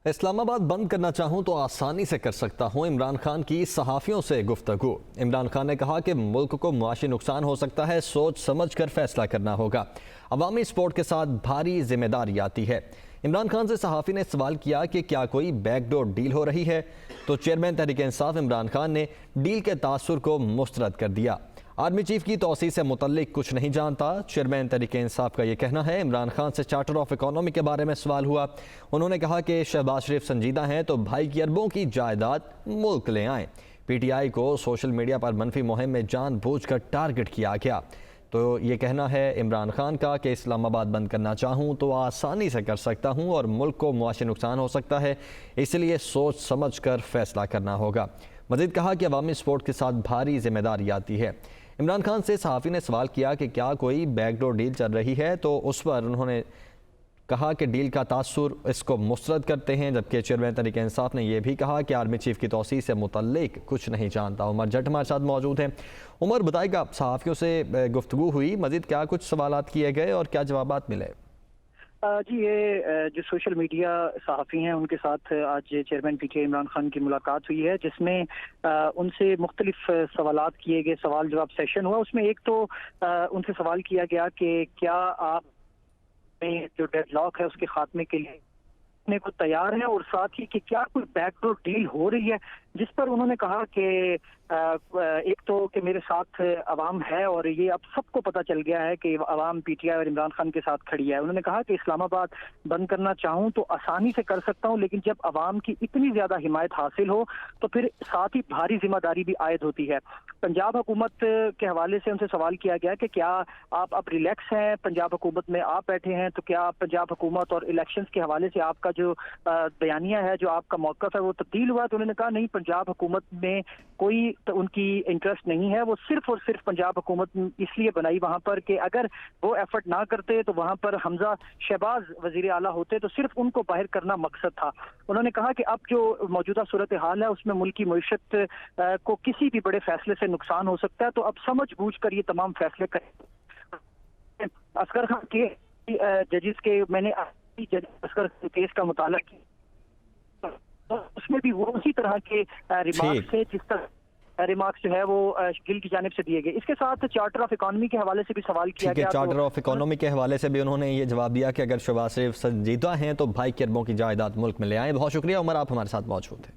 اسلام آباد بند کرنا چاہوں تو آسانی سے کر سکتا ہوں، عمران خان کی صحافیوں سے گفتگو۔ عمران خان نے کہا کہ ملک کو معاشی نقصان ہو سکتا ہے، سوچ سمجھ کر فیصلہ کرنا ہوگا۔ عوامی سپورٹ کے ساتھ بھاری ذمہ داری آتی ہے۔ عمران خان سے صحافی نے سوال کیا کہ کیا کوئی بیک ڈور ڈیل ہو رہی ہے، تو چیئرمین تحریک انصاف عمران خان نے ڈیل کے تاثر کو مسترد کر دیا۔ آرمی چیف کی توسیع سے متعلق کچھ نہیں جانتا، چیئرمین تحریک انصاف کا یہ کہنا ہے۔ عمران خان سے چارٹر آف اکانومی کے بارے میں سوال ہوا، انہوں نے کہا کہ شہباز شریف سنجیدہ ہیں تو بھائی کی اربوں کی جائیداد ملک لے آئیں۔ پی ٹی آئی کو سوشل میڈیا پر منفی مہم میں جان بوجھ کر ٹارگٹ کیا گیا۔ تو یہ کہنا ہے عمران خان کا کہ اسلام آباد بند کرنا چاہوں تو آسانی سے کر سکتا ہوں اور ملک کو معاشی نقصان ہو سکتا ہے، اس لیے سوچ سمجھ کر فیصلہ کرنا ہوگا۔ مزید کہا کہ عوامی سپورٹ کے ساتھ بھاری ذمہ داری آتی ہے۔ عمران خان سے صحافی نے سوال کیا کہ کیا کوئی بیک ڈور ڈیل چل رہی ہے، تو اس پر انہوں نے کہا کہ ڈیل کا تاثر اس کو مسترد کرتے ہیں، جبکہ چیئرمین تحریک انصاف نے یہ بھی کہا کہ آرمی چیف کی توسیع سے متعلق کچھ نہیں جانتا۔ عمر جٹ ہمارے ساتھ موجود ہیں۔ عمر، بتائے گا، صحافیوں سے گفتگو ہوئی، مزید کیا کچھ سوالات کیے گئے اور کیا جوابات ملے؟ جی، یہ جو سوشل میڈیا صحافی ہیں ان کے ساتھ آج chairman P T I Imran Khan کی ملاقات ہوئی ہے، جس میں ان سے مختلف سوالات کیے گئے، سوال جواب سیشن ہوا۔ اس میں ایک تو ان سے سوال کیا گیا کہ کیا آپ میں جو ڈیڈ لاک ہے اس کے خاتمے کے لیے کو تیار ہے، اور ساتھ ہی کہ کیا کوئی بیک ڈور ڈیل ہو رہی ہے، جس پر انہوں نے کہا کہ ایک تو کہ میرے ساتھ عوام ہے اور یہ اب سب کو پتہ چل گیا ہے کہ عوام پی ٹی آئی اور عمران خان کے ساتھ کھڑی ہے۔ انہوں نے کہا کہ اسلام آباد بند کرنا چاہوں تو آسانی سے کر سکتا ہوں، لیکن جب عوام کی اتنی زیادہ حمایت حاصل ہو تو پھر ساتھ ہی بھاری ذمہ داری بھی عائد ہوتی ہے۔ پنجاب حکومت کے حوالے سے ان سے سوال کیا گیا کہ کیا آپ اب ریلیکس ہیں، پنجاب حکومت میں آپ بیٹھے ہیں، تو کیا پنجاب حکومت اور الیکشنز کے حوالے سے آپ کا جو بیانیہ ہے، جو آپ کا موقف ہے، وہ تبدیل ہوا؟ تو انہوں نے کہا نہیں، پنجاب حکومت میں کوئی ان کی انٹرسٹ نہیں ہے، وہ صرف اور صرف پنجاب حکومت اس لیے بنائی وہاں پر کہ اگر وہ ایفرٹ نہ کرتے تو وہاں پر حمزہ شہباز وزیر اعلیٰ ہوتے، تو صرف ان کو باہر کرنا مقصد تھا۔ انہوں نے کہا کہ اب جو موجودہ صورتحال ہے اس میں ملکی معیشت کو کسی بھی بڑے فیصلے سے نقصان ہو سکتا ہے، تو اب سمجھ بوجھ کر یہ تمام فیصلے کریں۔ اصغر خان کے ججز کے میں نے اصغر کیس کا مطالعہ کیا، اس میں بھی وہ اسی طرح کے ریمارکس ہے جس طرح ریمارکس جو ہے وہ گل کی جانب سے دیے گئے۔ اس کے ساتھ چارٹر آف اکانومی کے حوالے سے بھی سوال کیا گیا۔ چارٹر آف اکانومی کے حوالے سے بھی انہوں نے یہ جواب دیا کہ اگر شہباز شریف سنجیدہ ہیں تو بھائی کی اربوں کی جائیداد ملک میں لے آئیں۔ بہت شکریہ عمر، آپ ہمارے ساتھ موجود ہیں۔